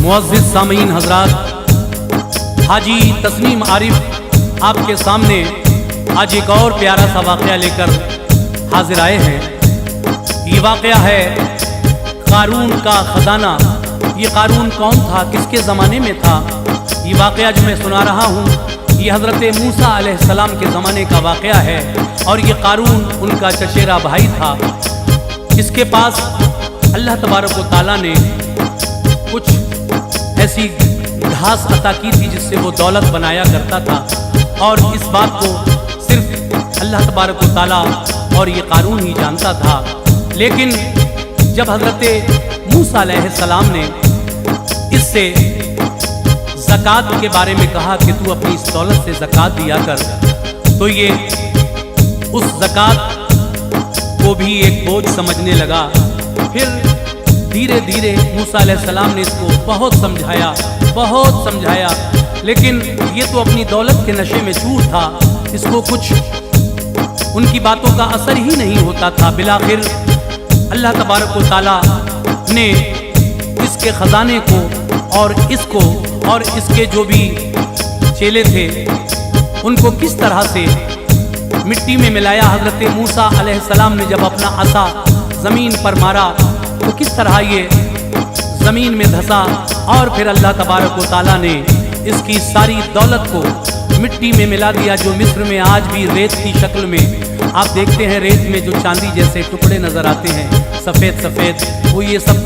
मुअज़्ज़िज़ सामीन हज़रात, हाजी तस्नीम आरिफ आपके सामने आज एक और प्यारा सा वाक़या लेकर हाजिर आए हैं। ये वाक़या है क़ारून का ख़ज़ाना। ये क़ारून कौन था, किसके ज़माने में था? ये वाक़या जो मैं सुना रहा हूँ ये हज़रत मूसा अलैहिस्सलाम के ज़माने का वाक़या है और ये क़ारून उनका चचेरा भाई था। इसके पास अल्लाह तबारक व तआला ने कुछ ऐसी घास अता की थी जिससे वो दौलत बनाया करता था और इस बात को सिर्फ अल्लाह तबारक व तआला और ये क़ारून ही जानता था। लेकिन जब हज़रत मूसा अलैहिस्सलाम ने इससे ज़कात के बारे में कहा कि तू अपनी इस दौलत से ज़कात दिया कर, तो ये उस ज़कात को भी एक बोझ समझने लगा। फिर धीरे धीरे मूसा अलैहिस्सलाम ने इसको बहुत समझाया, लेकिन ये तो अपनी दौलत के नशे में चूर था, इसको कुछ उनकी बातों का असर ही नहीं होता था। बिलाखिर अल्लाह तबारक व तआला ने इसके ख़जाने को और इसको और इसके जो भी चेले थे उनको किस तरह से मिट्टी में मिलाया। हज़रत मूसा अलैहिस्सलाम ने जब अपना असा ज़मीन पर मारा तो किस तरह ये ज़मीन में धंसा और फिर अल्लाह तबारक व तआला ने इसकी सारी दौलत को मिट्टी में मिला दिया। जो मिस्र में आज भी रेत की शक्ल में आप देखते हैं, रेत में जो चांदी जैसे टुकड़े नज़र आते हैं सफ़ेद सफ़ेद, वो ये सब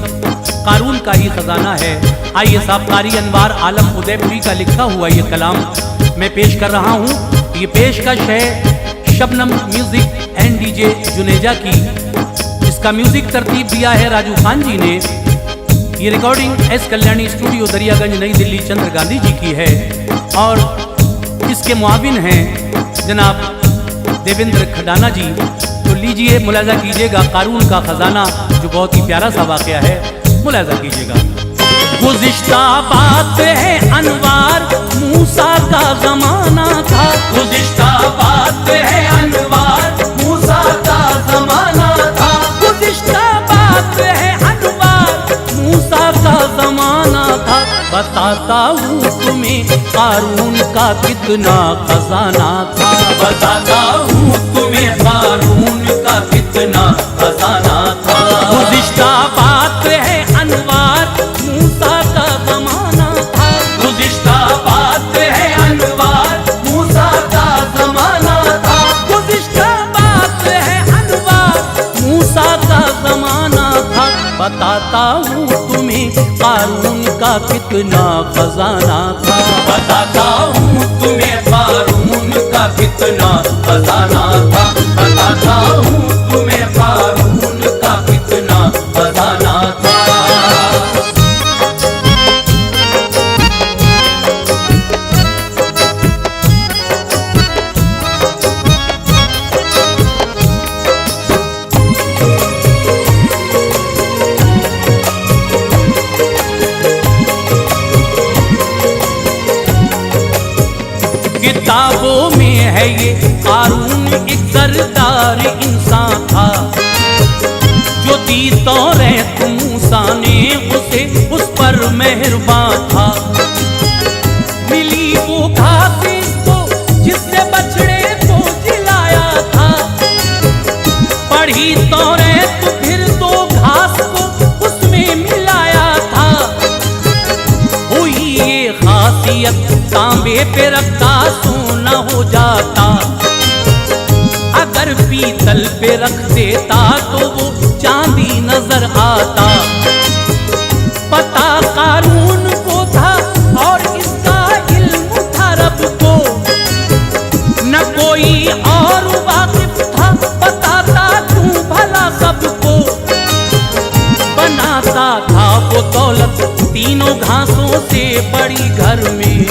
क़ारून का ही ख़जाना है। आइए साहब, कारी अनवार आलम उदयपुरी का लिखा हुआ ये कलाम मैं पेश कर रहा हूँ। ये पेशकश है Shabnam music and DJ Juneja की। इसका म्यूज़िक तरतीब दिया है राजू खान जी ने। ये recording S Kalyani studio Daryaganj नई दिल्ली चंद्र गांधी जी की है और इसके मुआविन हैं जनाब देवेंद्र खडाना जी। तो लीजिए, मुलाजा कीजिएगा क़ारून का ख़जाना जो बहुत ही प्यारा सा वाक़या है, मुलाजा कीजिएगा। गुज़िश्ता बात है अनवार मूसा का ज़माना था, गुज़िश्ता बात है अनवार मूसा का ज़माना था, गुज़िश्ता बात है अनवार मूसा का ज़माना था। बताता हूँ तुम्हें क़ारून का कितना ख़जाना था, बताता हूँ तुम्हें क़ारून का कितना ख़जाना था। गुज़िश्ता बात है अनवार मूसा का ज़माना था, गुज़िश्ता बात है अनवार मूसा का ज़माना था, गुज़िश्ता बात है अनवार मूसा का ज़माना था। बताता हूँ तुम्हें क़ारून का कितना ख़जाना था, बताता हूँ तुम्हें क़ारून का कितना ख़जाना था, बताता हूँ तुम्हें क़ारून का कितना ख़जाना था। किताबों में है ये क़ारून एक सरदार इंसान था, जो दी तौरात मूसा ने उसे उस पर मेहरबान था। मिली वो घास को जिससे बछड़े को जिलाया था, पढ़ी तौरात फिर तो घास को उसमें मिलाया था। हुई ये खासियत तांबे पे रखता सोना हो जाता, अगर पीतल पे रख देता तो वो चांदी नजर आता। पता क़ारून को था और इसका इल्म था रब को, न कोई और वाकिफ था, बताता तू भला सबको। बनाता था वो दौलत तीनों घासों से बड़ी घर में,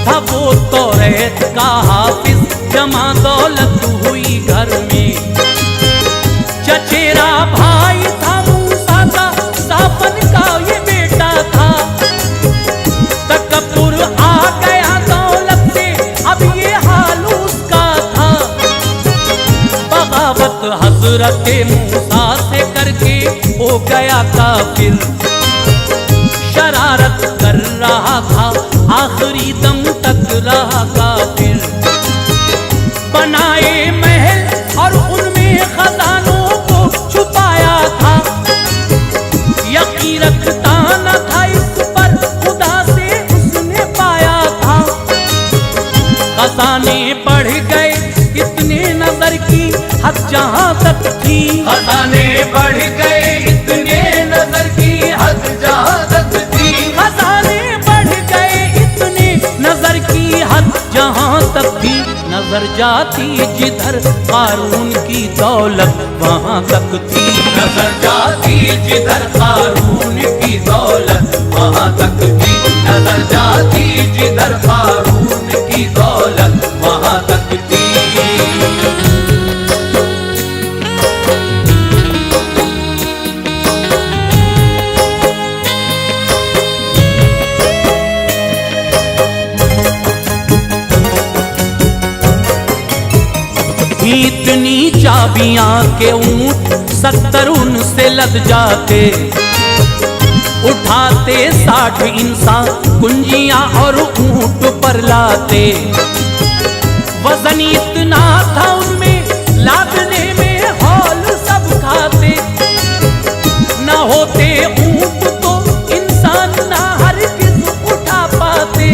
था वो तौरात का हाफिज जमा दौलत हुई घर में। चचेरा भाई था मूसा का, साफन का ये बेटा था। तकब्बुर आ गया दौलत से, अब ये हाल उसका था। बगावत हज़रत मूसा से करके हो गया काफिर, शरारत कर रहा था, आखिरी दम तक रहा काफिर। बनाए महल और उनमें खजानों को छुपाया था, यकीन रखता न था इस पर, खुदा से उसने पाया था। खजाने बढ़ गए इतने नजर की हद जहां तक थी, खजाने बढ़ गए इतने नजर की हद जहां तक थी। खजाने बढ़ गए इतने नजर की हद जहां तक थी। नजर जाती जिधर कारून की दौलत वहां तक थी, नजर जाती जिधर कारून की दौलत वहां तक थी। नजर जाती जिधर कारून की दौलत वहां तक थी। इतनी चाबियां के ऊंट 70 उनसे लद जाते, उठाते 60 इंसान कुंजियां और ऊंट पर लाते। वजन इतना था उनमें लादने में हौल सब खाते, न होते ऊंट तो इंसान ना हरगिज़ उठा पाते।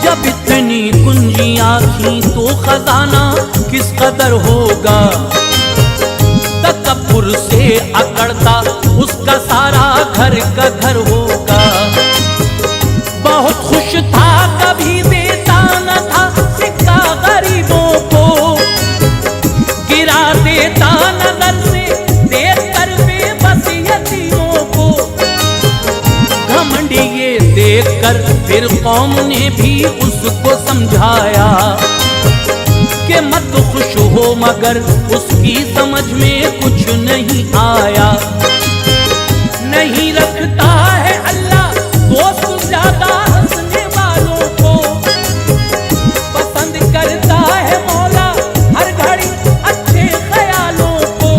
जब इतनी कुंजियां थी तो खजाना किस कदर होगा, तकब्बुर से अकड़ता उसका सारा घर का घर होगा। बहुत खुश था कभी देता न था सिक्का गरीबों को, गिरा देता नजर से देख कर बेबस यतीमों को। घमंडी ये देख कर फिर कौम ने भी उसको समझाया कि मत खुश हो, मगर उसकी समझ में कुछ नहीं आया। नहीं रखता है अल्लाह दोस्त ज्यादा हंसने वालों को, पसंद करता है मौला हर घड़ी अच्छे ख्यालों को।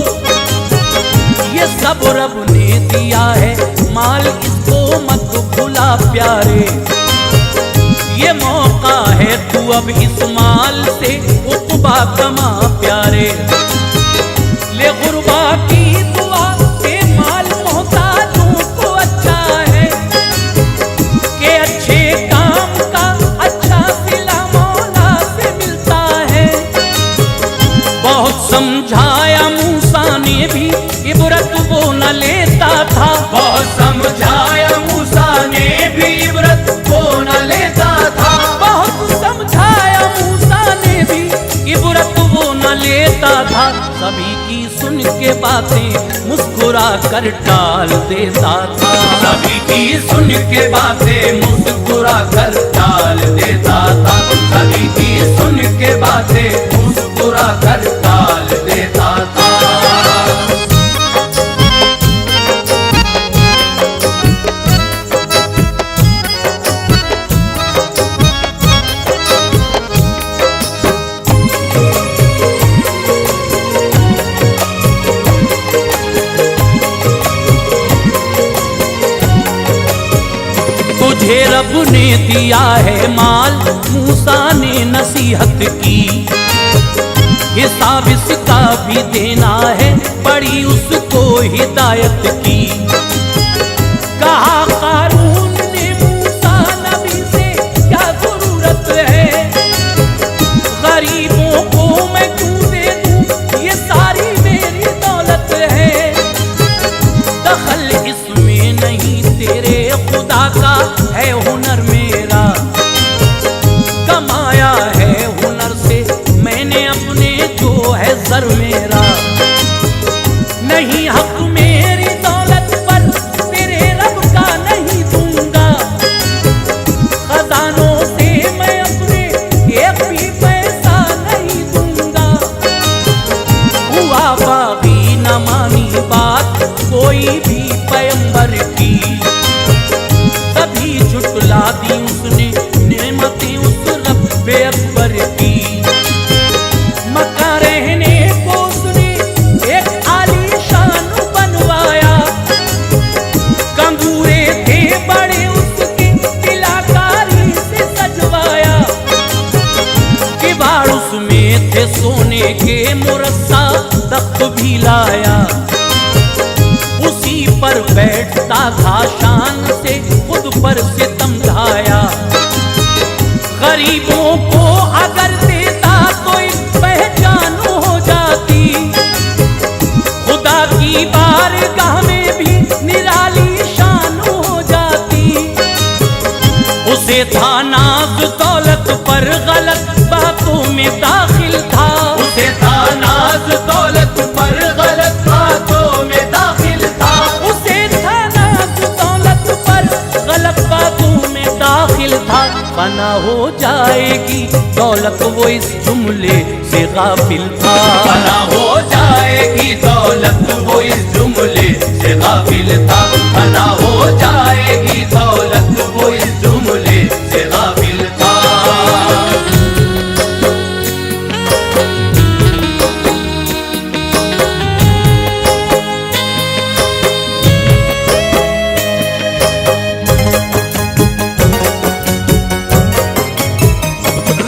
ये सब रब ने दिया है माल, इसको मत भुला प्यारे। ये मौका है तू अब इस माल से उक़बा कमा प्यारे। ले गुरबा की दुआ के माल मोहताजों को अच्छा है, के अच्छे काम का अच्छा सिला मौला से मिलता है। बहुत समझाया मूसा ने भी इबरत वो न लेता था, बहुत समझाया मूसा ने भी इबरत वो न लेता था। बहुत समझाया मूसा ने भी इबरत वो न लेता था। सभी की सुन के बातें मुस्कुरा कर टाल देता था, सभी की सुन के बातें मुस्कुरा कर टाल देता था। सभी की सुन के बातें मुस्कुरा कर टाल देता था। तुझे रब ने दिया है माल, मूसा ने नसीहत की। हिसाब इसका भी देना है, बड़ी उसको हिदायत की। कहा कारून ने मूसा नबी से क्या जरूरत है, गरीबों को मैं क्यों दे दूं, ये सारी मेरी दौलत है। दखल इसमें नहीं तेरे, खुदा का है हुनर मेरा। कमाया है हुनर से मैंने अपने, जो है सर मेरा। नहीं हक मेरी दौलत पर तेरे रब का नहीं दूंगा, खजानों से मैं अपने एक भी पैसा नहीं दूंगा। हुआ बागी न मानी बात कोई भी पैगंबर की, तभी झुटला दी उसने नेमतें उस रब्बे अकबर की। मक्का रहने को उसने एक आलीशान बनवाया, कंगूरे के मुरस्सा तख्त भी लाया, उसी पर बैठता था शान से खुद पर सितम ढाया। गरीबों को अगर देता तो एक पहचान हो जाती, खुदा की बारगाह में भी निराली शान हो जाती। उसे था नाज दौलत पर गलत बातों में दाखिल था, उसे था नाज दौलत पर गलत बातों में दाखिल था, उसे था नाज दौलत पर गलत बातों में दाखिल था। फना हो जाएगी दौलत वो इस जुमले से गाफिल था, फना हो जाएगी दौलत वो इस जुमले से गाफिल था, फना हो जाएगी दौलत वो इस जुमले से गाफिल था।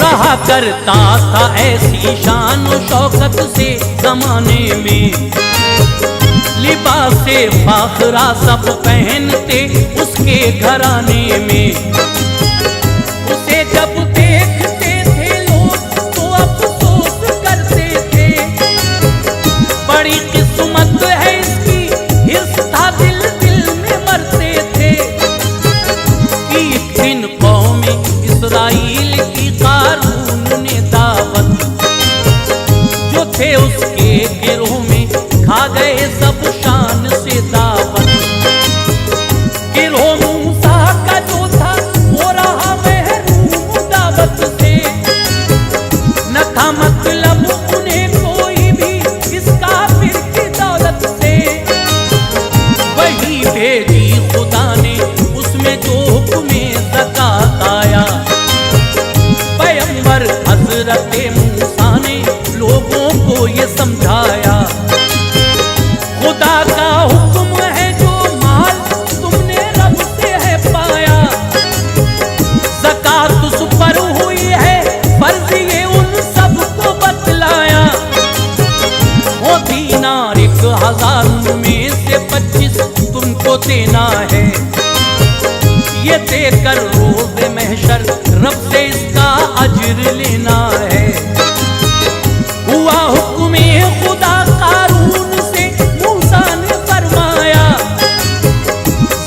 रहा करता था ऐसी शान और शौकत से जमाने में, लिबासे फाखरा सब पहनते उसके घराने में। उसे जब देखते थे लोग तो अफसोस करते थे, बड़ी किस्मत है इसकी, हिर्स था दिल दिल में मरते थे। कि एक दिन कौमे इस्राइल की कारून ने दावत, जो थे उसके गिरोह में खा गए सब शान से दावत। गिरोह मूसा का जो था वो रहा महरूम दावत से, न था मतलब उन्हें कोई भी इस काफिर की दौलत से। वही भेजी खुदा ने उसमें जो हुक्मे ज़कात आया, पैगंबर हजरत मूसा ने लोगों को ये समझाया। खुदा का हुक्म है जो माल तुमने रब से है पाया, ज़कात उस पर हुई है फर्ज ये उन सबको बतलाया। वो दीनार 1000 में से 25 तुमको देना है, ये देकर रोज़े महशर रब से इसका अज्र लेना है। हुआ हुक्मे खुदा कारून से मूसा ने फरमाया,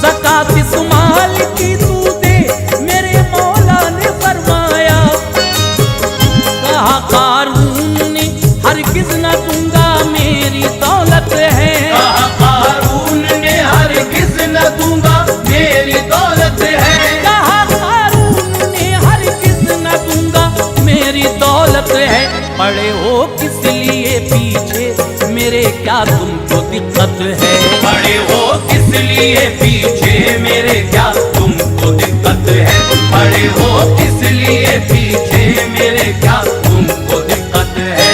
ज़कात इस माल की तू दे मेरे मौला ने फरमाया। कहा कारून ने हरगिज़ न दूंगा मेरी दौलत है, कहा कारून ने हरगिज़ न दूंगा मेरी दौलत है, कहा कारून ने हरगिज़ न दूंगा मेरी दौलत है। पड़े हो किस लिए पीछे मेरे क्या तुमको दिक्कत है, पड़े हो किस लिए पीछे मेरे क्या तुमको दिक्कत है, पड़े हो किस लिए पीछे मेरे क्या तुमको दिक्कत है।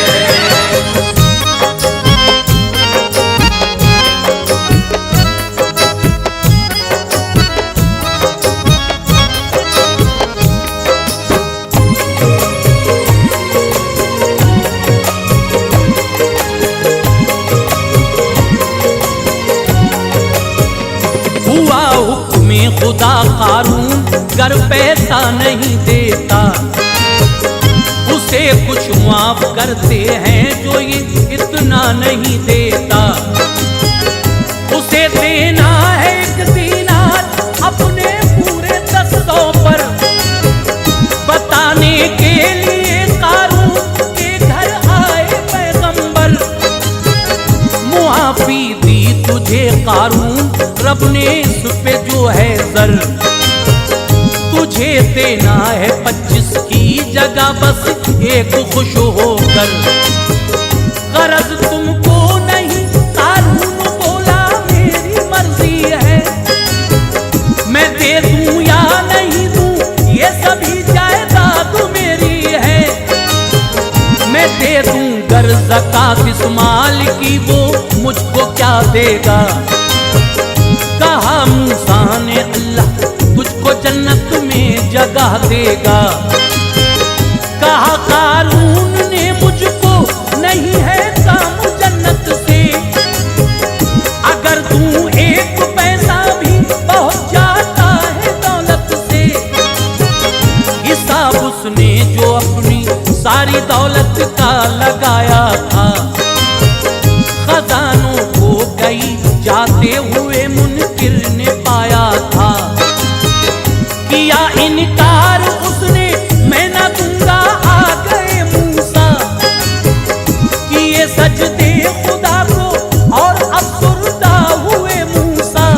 हुआ हुक्मे खुदा कारून गर पैसा नहीं देता, उसे कुछ माफ करते हैं जो ये इतना नहीं देता। उसे देना है 1 दीनार अपने पूरे 10 पर, बताने के लिए कारून के घर आए पैगंबर। मुआफी दी तुझे कारून रब ने इस पे जो है जर, तुझे देना है 25 की जगह बस 1 खुश होकर। गरज तुमको नहीं कारून बोला मेरी मर्जी है, मैं दे दूं या नहीं दूं ये सभी जायदाद मेरी है। मैं दे दूं गर ज़कात इस माल की वो मुझको क्या देगा। कहा मूसा ने अल्लाह तुझको जन्नत में जगह देगा। कहा कारून ने मुझको नहीं दौलत का लगाया था, खजानों को कई जाते हुए मुनकिर ने पाया था। किया इनकार उसने, मैं न दूंगा, आ गए मूसा, किए सजदे खुदा को और अफसरदा हुए मूसा।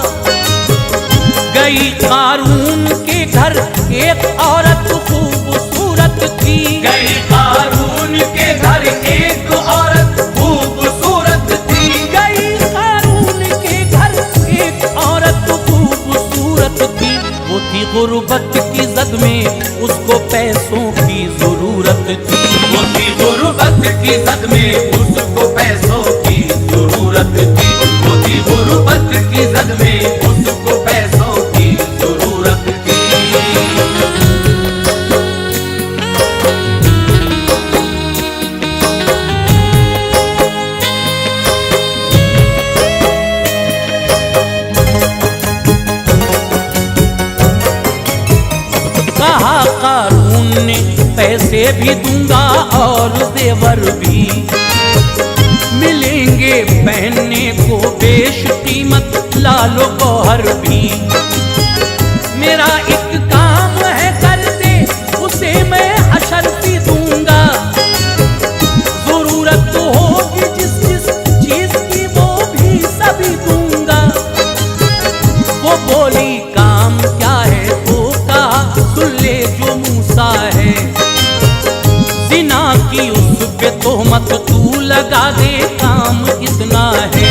गई कारून के घर एक औरत खूबसूरत थी, गई कारून के घर एक औरत खूबसूरत थी, गई कारून के घर एक औरत खूबसूरत थी। वो थी गुर्बत की जद में, उसको पैसों की जरूरत थी। वो थी गुर्बत की जद में, उसको पैसों की जरूरत थी। वो थी गुर्बत की जद में, उसको पैसों की जरूरत थी। कहा कारून ने पैसे भी दूंगा और जेवर भी, मिलेंगे पहनने को बेश कीमत लालो गौहर भी। मेरा एक काम है कर दे, उसे मैं हशर भी दूंगा। जरूरत होगी जिस जिस चीज की वो भी सभी दूंगा। वो बोली काम क्या है, तो कहा सुन ले जो मूसा है। जिना की उस पे तोहमत तू लगा दे, काम इतना है।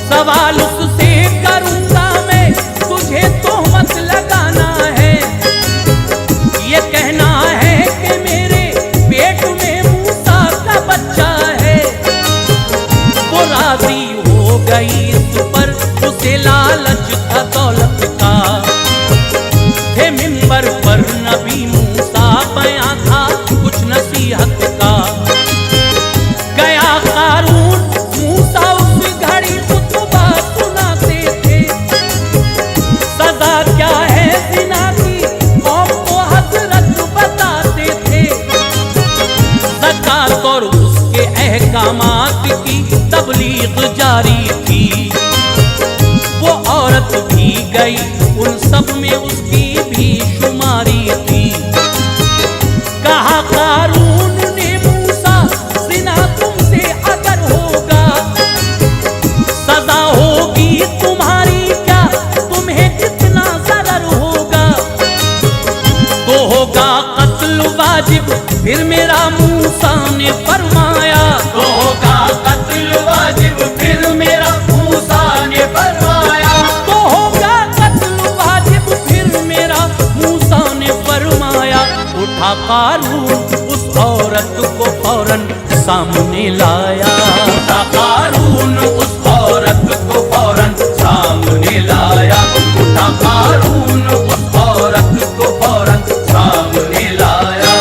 सवाल उससे करूंगा मैं, तुझे तोहमत लगाना है। ये कहना है कि मेरे पेट में मूसा का बच्चा है। वो राजी हो गई इस पर, उसे लालच था दौलत का। थे मिंबर पर नबी मूसा, बयां था कुछ नसीहत का। गया कारून मूसा उस घड़ी खुतबा सुनाते थे। सजा क्या है जिना की, कौम को हजरत बताते थे। ज़कात और उसके अहकामात की तबलीग जारी थी। वो औरत भी गई, उन सब में उसकी भी शुमारी थी। कहा कारून ने मूसा, जिना तुमसे अगर होगा, सजा होगी तुम्हारी क्या, तुम्हें कितना ज़रर होगा। तो होगा कत्ल वाजिब, फिर मेरा मूसा ने फरमाया। तो होगा कत्ल वाजिब, फिर मेरा मूसा ने फरमाया। तो होगा कत्ल वाजिब, फिर मेरा मूसा ने फरमाया। उठा कारून उस औरत को फौरन सामने लाया। उठा कारून उस औरत को फौरन सामने लाया। उठा कारून उस औरत को फौरन सामने लाया।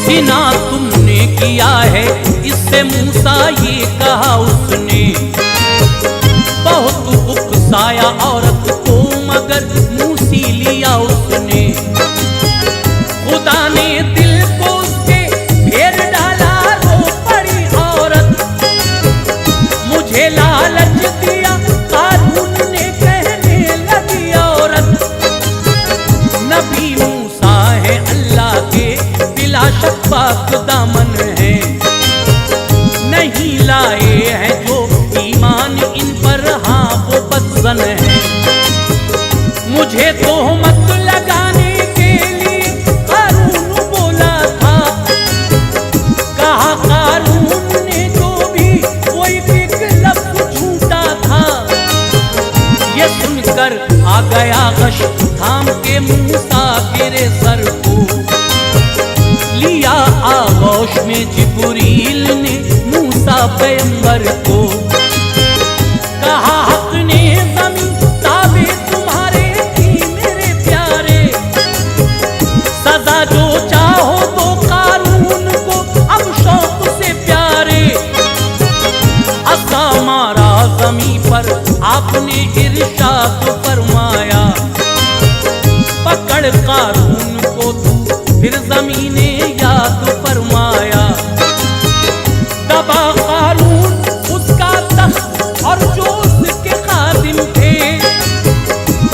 जिना तुमने किया है, इससे मूसा ये कहा उसने। बहुत उकसाया औरत को, मगर मूसी लिया उसने। खुदा ने दिल को उसके फेर डाला, रो पड़ी औरत। मुझे लालच दिया, कारून ने कहने लगी औरत। नबी मूसा है अल्लाह के, बिला शक पाक दामन है। नहीं लाए हैं जो ईमान इन पर, हाँ वो बदजन है। मुझे तोहमत लगाने के लिए कारून बोला था। कहा कारून ने जो भी, वो एक लफ्ज झूठा था। ये सुनकर आ गया गश, थाम के मूसा गिरे सर को। लिया आगोश में जिब्रील ने मूसा पैगंबर को। कहा हक ने ज़मीन ताबे तुम्हारे की बिगड़ कारून को तू फिर ज़मीने याद फरमाया। दबा कारून उसका तख्त और जो उसके खादिम थे,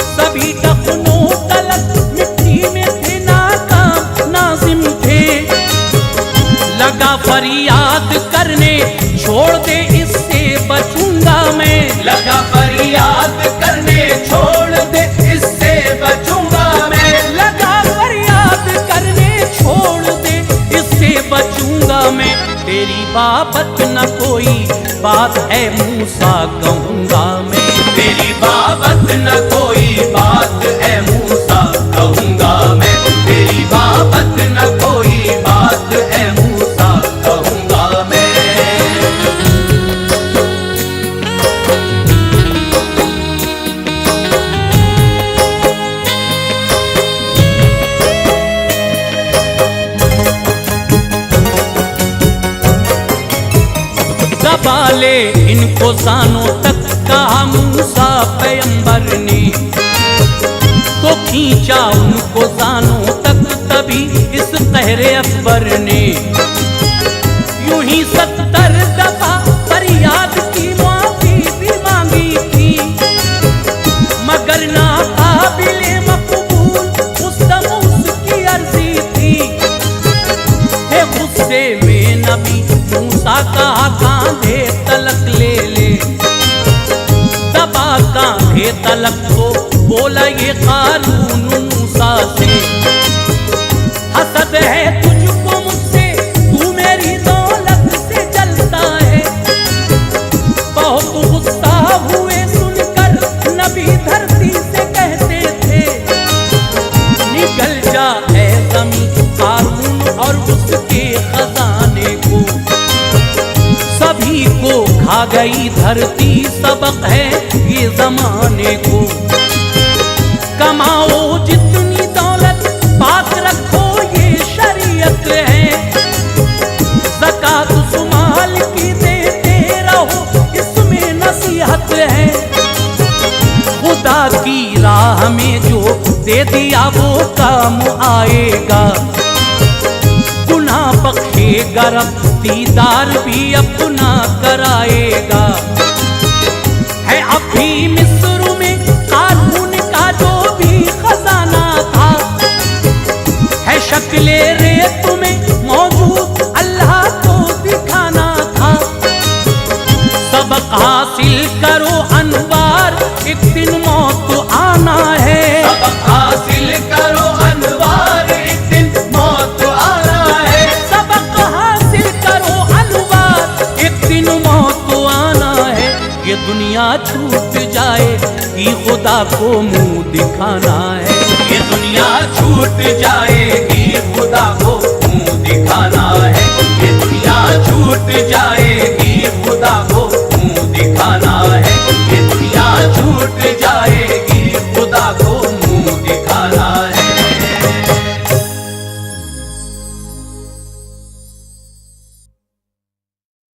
सभी दफनों तलक मिट्टी में थे, नाकाम नाजिम थे। लगा फरियाद करने छोड़ दे इससे बचूंगा मैं, लगा फरियाद करने छोड़ दे इससे बचूंगा मैं, लगा फरियाद करने छोड़ दे इससे बचूंगा मैं। तेरी बाबत न कोई बात है मूसा कहूंगा मैं, तेरी बाबत न कोई बात है मूसा कहूंगा मैं, तेरी बाबत न कोई बात है मूसा कहूंगा मैं। दबा ले इनको सानों तक कहा मूसा पैगंबर ने, तो खींचा उनको सानों तक तभी इस कहरे अकबर ने। यूं ही 70 दफा फरियाद की माफी भी मांगी थी, मगर ना काबिले मकबूल उस दम उसकी अर्जी थी। है गुस्से में नबी मूसा कहा कांधे तलक ले ले, दबा कांधे तलक को बोला ये कारून मूसा से। हसद है तुझको मुझसे, तू मेरी दौलत से जलता है। बहुत गुस्सा हुए सुनकर नबी धरती से कहते थे, निकल जा ऐ ज़मीं कारून और उसके खजाने को। सभी को खा गई धरती, सबक है ये जमाने को। कमाओ जितनी दौलत पाक रखो ये शरीयत है, ज़कात सुमाल की देते रहो इसमें नसीहत है। खुदा की राह में जो दे दिया वो काम आएगा, गुनाह बख्शेगा रब, दीदार भी अपना कराएगा। है अभी मिस्र में कारून का जो भी खजाना था, है शक्ले रेत में मौजूद अल्लाह को दिखाना था। सबक हासिल करो अनवार, एक दिन मौत आना है। सबक हासिल करो अनवार, एक दिन मौत आना है। सबक हासिल करो अनवार, एक दिन मौत आना है। ये दुनिया छूट जाए कि खुदा को मुंह दिखाना है, ये दुनिया छूट जाएगी खुदा